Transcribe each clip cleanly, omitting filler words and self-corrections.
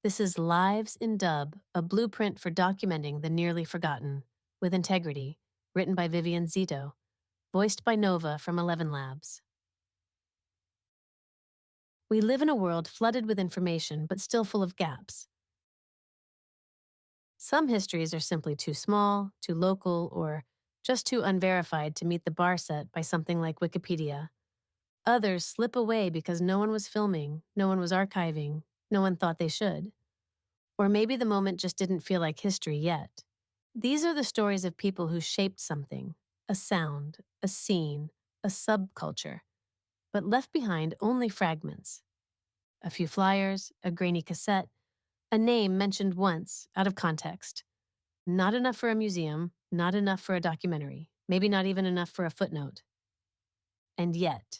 This is Lives in Dub, a blueprint for documenting the nearly forgotten, with integrity, written by Vivian Zito, voiced by Nova from 11 Labs. We live in a world flooded with information but still full of gaps. Some histories are simply too small, too local, or just too unverified to meet the bar set by something like Wikipedia. Others slip away because no one was filming, no one was archiving, no one thought they should. Or maybe the moment just didn't feel like history yet. These are the stories of people who shaped something, a sound, a scene, a subculture, but left behind only fragments. A few flyers, a grainy cassette, a name mentioned once, out of context. Not enough for a museum, not enough for a documentary, maybe not even enough for a footnote. And yet,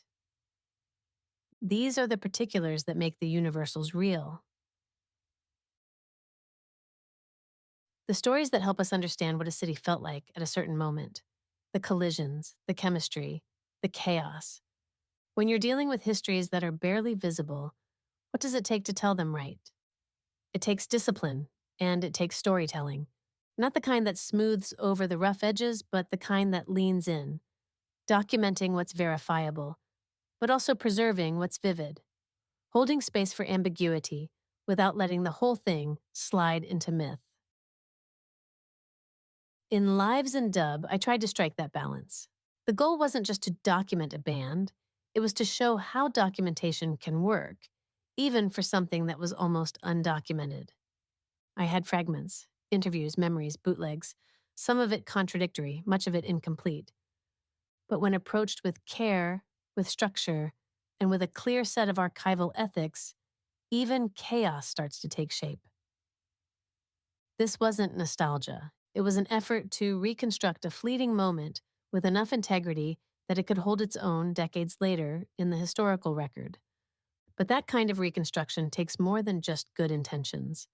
these are the particulars that make the universals real. The stories that help us understand what a city felt like at a certain moment. The collisions, the chemistry, the chaos. When you're dealing with histories that are barely visible, what does it take to tell them right? It takes discipline, and it takes storytelling. Not the kind that smooths over the rough edges, but the kind that leans in, documenting what's verifiable, but also preserving what's vivid, holding space for ambiguity without letting the whole thing slide into myth. In Lives in Dub, I tried to strike that balance. The goal wasn't just to document a band, it was to show how documentation can work, even for something that was almost undocumented. I had fragments, interviews, memories, bootlegs, some of it contradictory, much of it incomplete. But when approached with care, with structure, and with a clear set of archival ethics, even chaos starts to take shape. This wasn't nostalgia. It was an effort to reconstruct a fleeting moment with enough integrity that it could hold its own decades later in the historical record. But that kind of reconstruction takes more than just good intentions.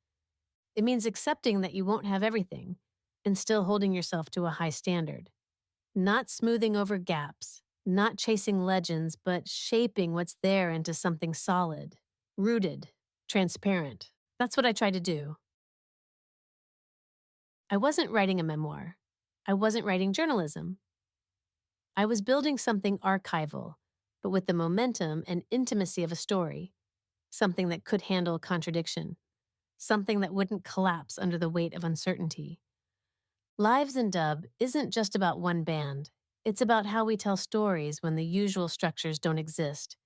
It means accepting that you won't have everything and still holding yourself to a high standard. Not smoothing over gaps, not chasing legends, but shaping what's there into something solid, rooted, transparent. That's what I try to do. I wasn't writing a memoir. I wasn't writing journalism. I was building something archival, but with the momentum and intimacy of a story, something that could handle contradiction, something that wouldn't collapse under the weight of uncertainty. Lives in Dub isn't just about one band. It's about how we tell stories when the usual structures don't exist,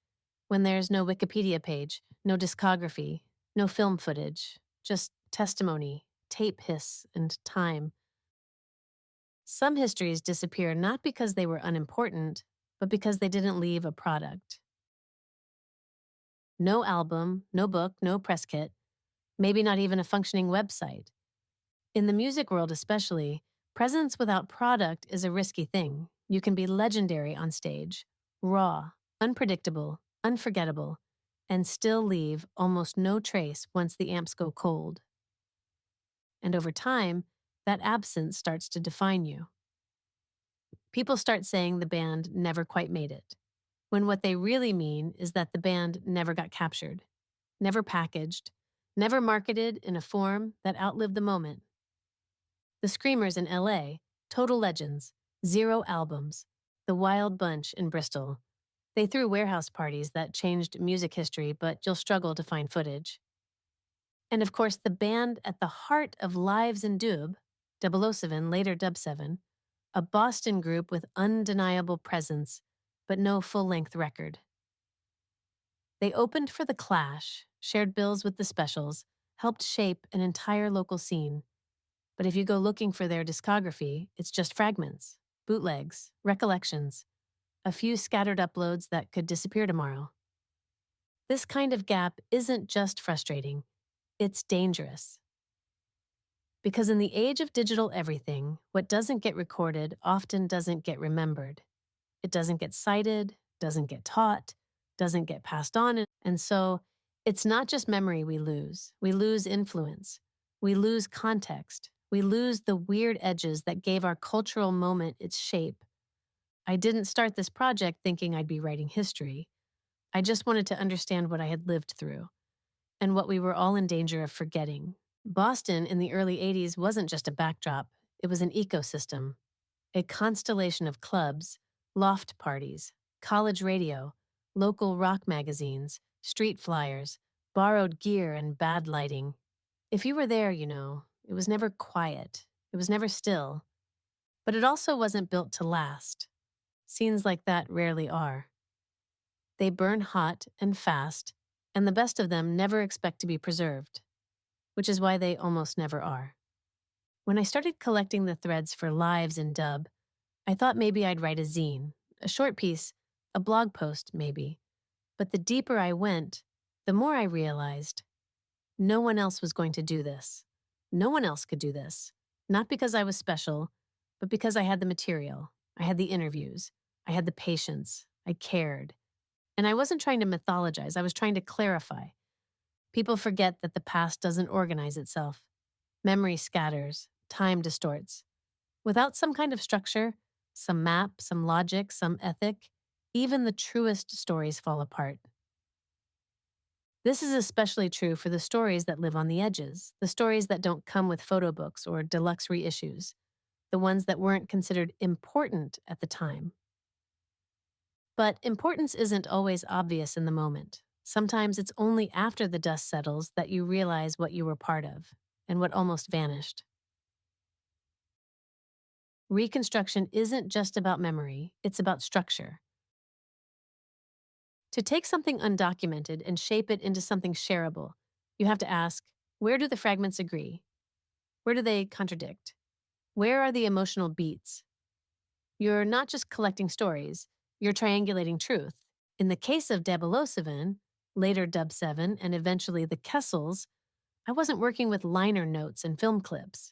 when there's no Wikipedia page, no discography, no film footage, just testimony, tape hiss, and time. Some histories disappear not because they were unimportant, but because they didn't leave a product. No album, no book, no press kit, maybe not even a functioning website. In the music world especially, presence without product is a risky thing. You can be legendary on stage, raw, unpredictable, unforgettable, and still leave almost no trace once the amps go cold. And over time, that absence starts to define you. People start saying the band never quite made it, when what they really mean is that the band never got captured, never packaged, never marketed in a form that outlived the moment. The Screamers in LA, total legends, 0 albums. The Wild Bunch in Bristol. They threw warehouse parties that changed music history, but you'll struggle to find footage. And of course, the band at the heart of Lives in Dub, 007, later Dub 7, a Boston group with undeniable presence, but no full-length record. They opened for The Clash, shared bills with the Specials, helped shape an entire local scene. But if you go looking for their discography, it's just fragments, bootlegs, recollections, a few scattered uploads that could disappear tomorrow. This kind of gap isn't just frustrating, it's dangerous. Because in the age of digital everything, what doesn't get recorded often doesn't get remembered. It doesn't get cited, doesn't get taught, doesn't get passed on, and so it's not just memory we lose influence, we lose context, we lose the weird edges that gave our cultural moment its shape. I didn't start this project thinking I'd be writing history. I just wanted to understand what I had lived through. and what we were all in danger of forgetting. Boston in the early 80s wasn't just a backdrop, it was an ecosystem, a constellation of clubs, loft parties, college radio, local rock magazines, street flyers, borrowed gear, and bad lighting. If you were there, it was never quiet, it was never still, but it also wasn't built to last. Scenes like that rarely are. They burn hot and fast, and the best of them never expect to be preserved, which is why they almost never are. When I started collecting the threads for Lives in Dub, I thought maybe I'd write a zine, a short piece, a blog post maybe. But the deeper I went, the more I realized no one else was going to do this. No one else could do this. Not because I was special, but because I had the material, I had the interviews, I had the patience, I cared. And I wasn't trying to mythologize, I was trying to clarify. People forget that the past doesn't organize itself. Memory scatters, time distorts. Without some kind of structure, some map, some logic, some ethic, even the truest stories fall apart. This is especially true for the stories that live on the edges, the stories that don't come with photo books or deluxe reissues, the ones that weren't considered important at the time. But importance isn't always obvious in the moment. Sometimes it's only after the dust settles that you realize what you were part of and what almost vanished. Reconstruction isn't just about memory, it's about structure. To take something undocumented and shape it into something shareable, you have to ask, where do the fragments agree? Where do they contradict? Where are the emotional beats? You're not just collecting stories, you're triangulating truth. In the case of 007, later Dub 7, and eventually the Kessels, I wasn't working with liner notes and film clips.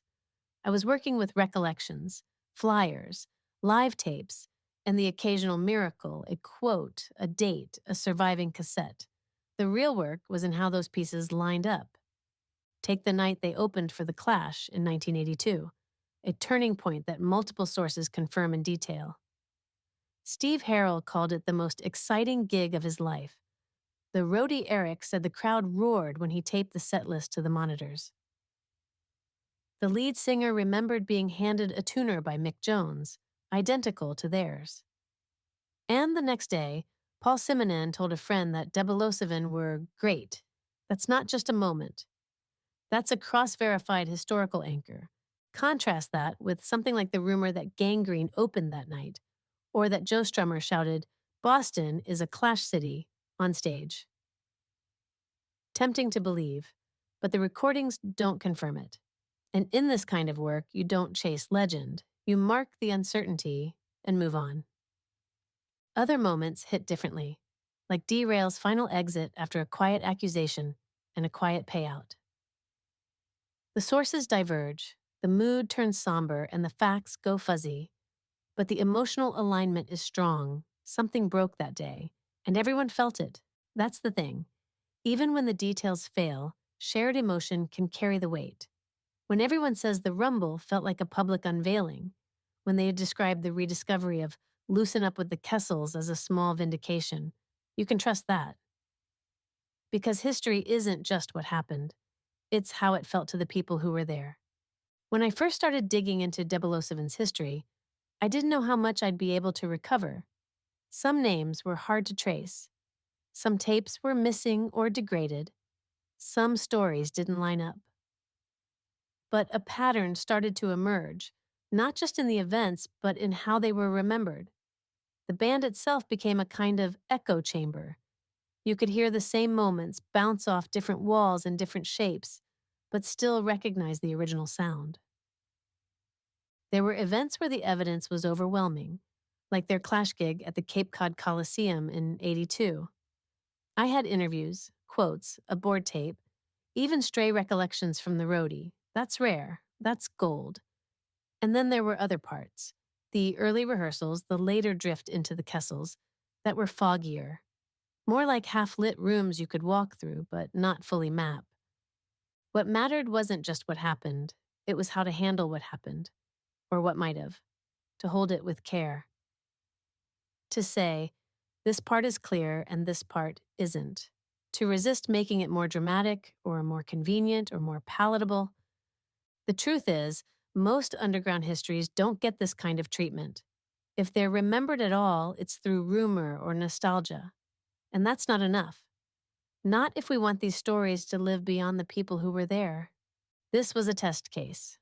I was working with recollections, flyers, live tapes, and the occasional miracle, a quote, a date, a surviving cassette. The real work was in how those pieces lined up. Take the night they opened for The Clash in 1982, a turning point that multiple sources confirm in detail. Steve Harrell called it the most exciting gig of his life. The roadie Eric said the crowd roared when he taped the set list to the monitors. The lead singer remembered being handed a tuner by Mick Jones, identical to theirs. And the next day, Paul Simonon told a friend that 007 were great. That's not just a moment. That's a cross-verified historical anchor. Contrast that with something like the rumor that Gangrene opened that night, or that Joe Strummer shouted, "Boston is a Clash city," on stage. Tempting to believe, but the recordings don't confirm it. And in this kind of work, you don't chase legend. You mark the uncertainty and move on. Other moments hit differently, like Derail's final exit after a quiet accusation and a quiet payout. The sources diverge, the mood turns somber, and the facts go fuzzy. But the emotional alignment is strong. Something broke that day, and everyone felt it. That's the thing. Even when the details fail, shared emotion can carry the weight. When everyone says the rumble felt like a public unveiling, when they describe the rediscovery of Loosen Up with the Kessels as a small vindication, you can trust that. Because history isn't just what happened, it's how it felt to the people who were there. When I first started digging into 007's history, I didn't know how much I'd be able to recover. Some names were hard to trace. Some tapes were missing or degraded. Some stories didn't line up. But a pattern started to emerge, not just in the events, but in how they were remembered. The band itself became a kind of echo chamber. You could hear the same moments bounce off different walls in different shapes, but still recognize the original sound. There were events where the evidence was overwhelming, like their Clash gig at the Cape Cod Coliseum in '82. I had interviews, quotes, a board tape, even stray recollections from the roadie. That's rare. That's gold. And then there were other parts, the early rehearsals, the later drift into the Kessels, that were foggier. More like half-lit rooms you could walk through, but not fully map. What mattered wasn't just what happened, it was how to handle what happened, or what might have, to hold it with care. To say, this part is clear and this part isn't. to resist making it more dramatic or more convenient or more palatable. The truth is, most underground histories don't get this kind of treatment. If they're remembered at all, it's through rumor or nostalgia. And that's not enough. Not if we want these stories to live beyond the people who were there. This was a test case.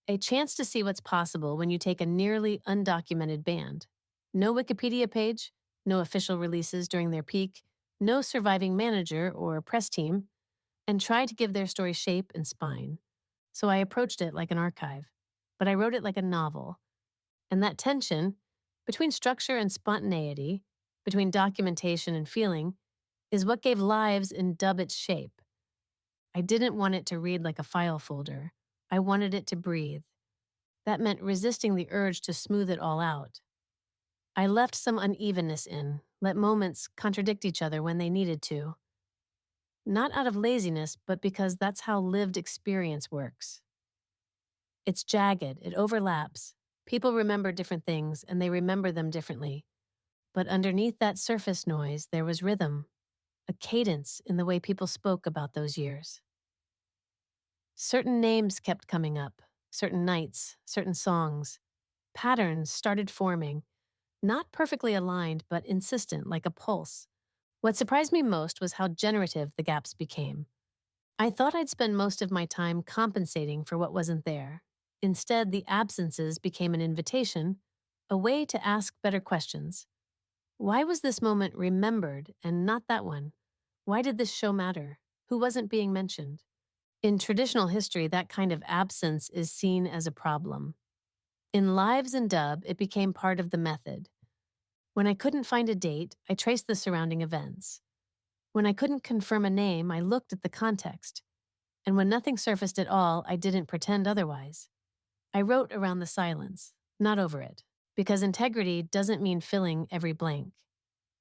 A chance to see what's possible when you take a nearly undocumented band. No Wikipedia page, no official releases during their peak, no surviving manager or press team, and try to give their story shape and spine. So I approached it like an archive, but I wrote it like a novel. And that tension, between structure and spontaneity, between documentation and feeling, is what gave Lives in Dub its shape. I didn't want it to read like a file folder. I wanted it to breathe. That meant resisting the urge to smooth it all out. I left some unevenness in, let moments contradict each other when they needed to. Not out of laziness, but because that's how lived experience works. It's jagged, it overlaps. People remember different things, and they remember them differently. But underneath that surface noise, there was rhythm, a cadence in the way people spoke about those years. Certain names kept coming up, certain nights, certain songs. Patterns started forming, not perfectly aligned, but insistent, like a pulse. What surprised me most was how generative the gaps became. I thought I'd spend most of my time compensating for what wasn't there. Instead, the absences became an invitation, a way to ask better questions. Why was this moment remembered and not that one? Why did this show matter? Who wasn't being mentioned? In traditional history, that kind of absence is seen as a problem. In Lives in Dub, it became part of the method. When I couldn't find a date, I traced the surrounding events. When I couldn't confirm a name, I looked at the context. And when nothing surfaced at all, I didn't pretend otherwise. I wrote around the silence, not over it, because integrity doesn't mean filling every blank.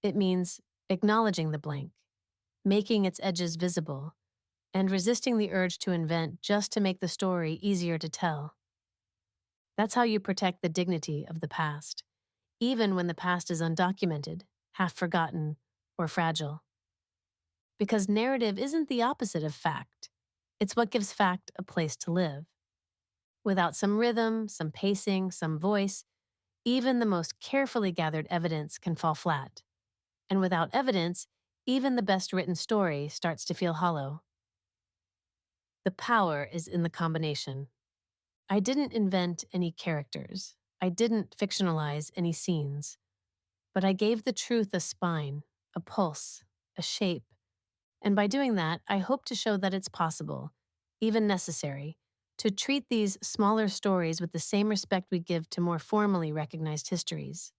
It means acknowledging the blank, making its edges visible, and resisting the urge to invent just to make the story easier to tell. That's how you protect the dignity of the past, even when the past is undocumented, half forgotten, or fragile. Because narrative isn't the opposite of fact. It's what gives fact a place to live. Without some rhythm, some pacing, some voice, even the most carefully gathered evidence can fall flat. And without evidence, even the best written story starts to feel hollow. The power is in the combination. I didn't invent any characters. I didn't fictionalize any scenes. But I gave the truth a spine, a pulse, a shape. And by doing that, I hope to show that it's possible, even necessary, to treat these smaller stories with the same respect we give to more formally recognized histories.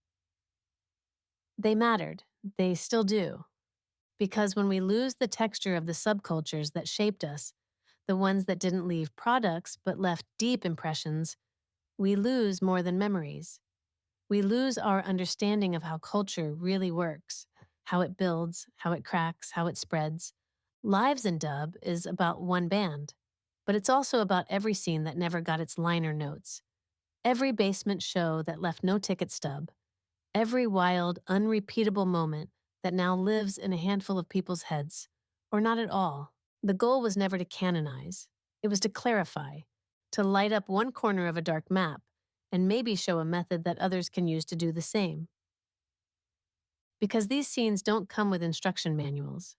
They mattered. They still do. Because when we lose the texture of the subcultures that shaped us, the ones that didn't leave products but left deep impressions, we lose more than memories. We lose our understanding of how culture really works, how it builds, how it cracks, how it spreads. Lives in Dub is about one band, but it's also about every scene that never got its liner notes, every basement show that left no ticket stub, every wild, unrepeatable moment that now lives in a handful of people's heads, or not at all. The goal was never to canonize. It was to clarify, to light up one corner of a dark map, and maybe show a method that others can use to do the same. Because these scenes don't come with instruction manuals.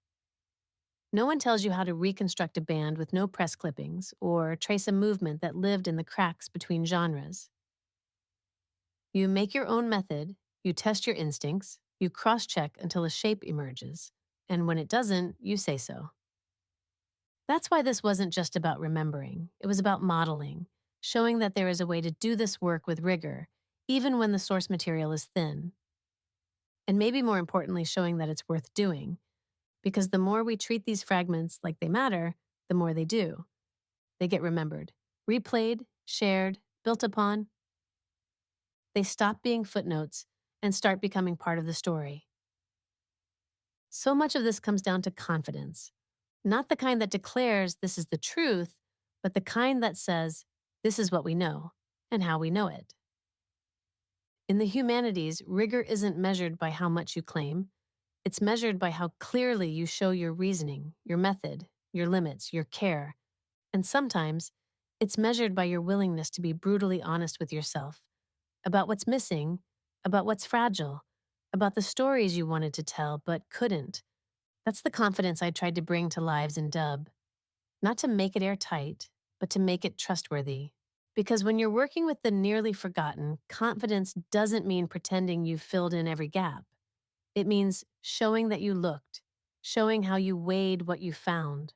No one tells you how to reconstruct a band with no press clippings or trace a movement that lived in the cracks between genres. You make your own method, you test your instincts, you cross-check until a shape emerges, and when it doesn't, you say so. That's why this wasn't just about remembering. It was about modeling, showing that there is a way to do this work with rigor, even when the source material is thin. And maybe more importantly, showing that it's worth doing, because the more we treat these fragments like they matter, the more they do. They get remembered, replayed, shared, built upon. They stop being footnotes and start becoming part of the story. So much of this comes down to confidence. Not the kind that declares this is the truth, but the kind that says, this is what we know, and how we know it. In the humanities, rigor isn't measured by how much you claim. It's measured by how clearly you show your reasoning, your method, your limits, your care. And sometimes, it's measured by your willingness to be brutally honest with yourself about what's missing, about what's fragile, about the stories you wanted to tell but couldn't. That's the confidence I tried to bring to Lives in Dub. Not to make it airtight, but to make it trustworthy. Because when you're working with the nearly forgotten, confidence doesn't mean pretending you've filled in every gap. It means showing that you looked, showing how you weighed what you found,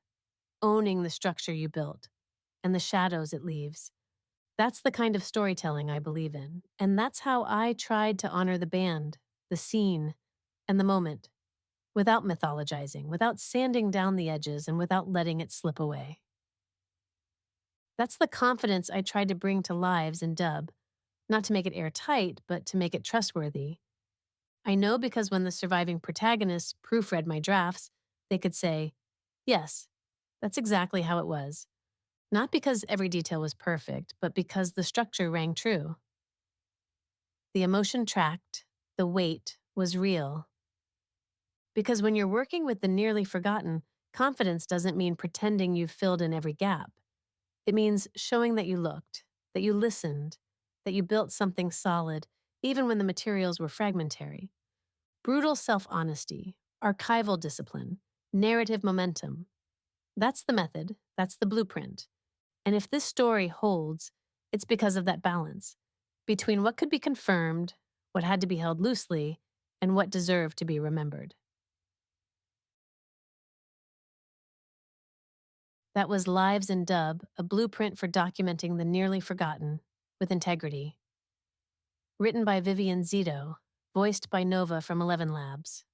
owning the structure you built, and the shadows it leaves. That's the kind of storytelling I believe in. And that's how I tried to honor the band, the scene, and the moment, without mythologizing, without sanding down the edges, and without letting it slip away. That's the confidence I tried to bring to Lives in Dub, not to make it airtight, but to make it trustworthy. I know because when the surviving protagonists proofread my drafts, they could say, yes, that's exactly how it was. Not because every detail was perfect, but because the structure rang true. The emotion tracked, the weight was real. Because when you're working with the nearly forgotten, confidence doesn't mean pretending you've filled in every gap. It means showing that you looked, that you listened, that you built something solid, even when the materials were fragmentary. Brutal self-honesty, archival discipline, narrative momentum. That's the method, that's the blueprint. And if this story holds, it's because of that balance between what could be confirmed, what had to be held loosely, and what deserved to be remembered. That was Lives in Dub, a blueprint for documenting the nearly forgotten with integrity. Written by Vivian Zito, voiced by Nova from 11 Labs.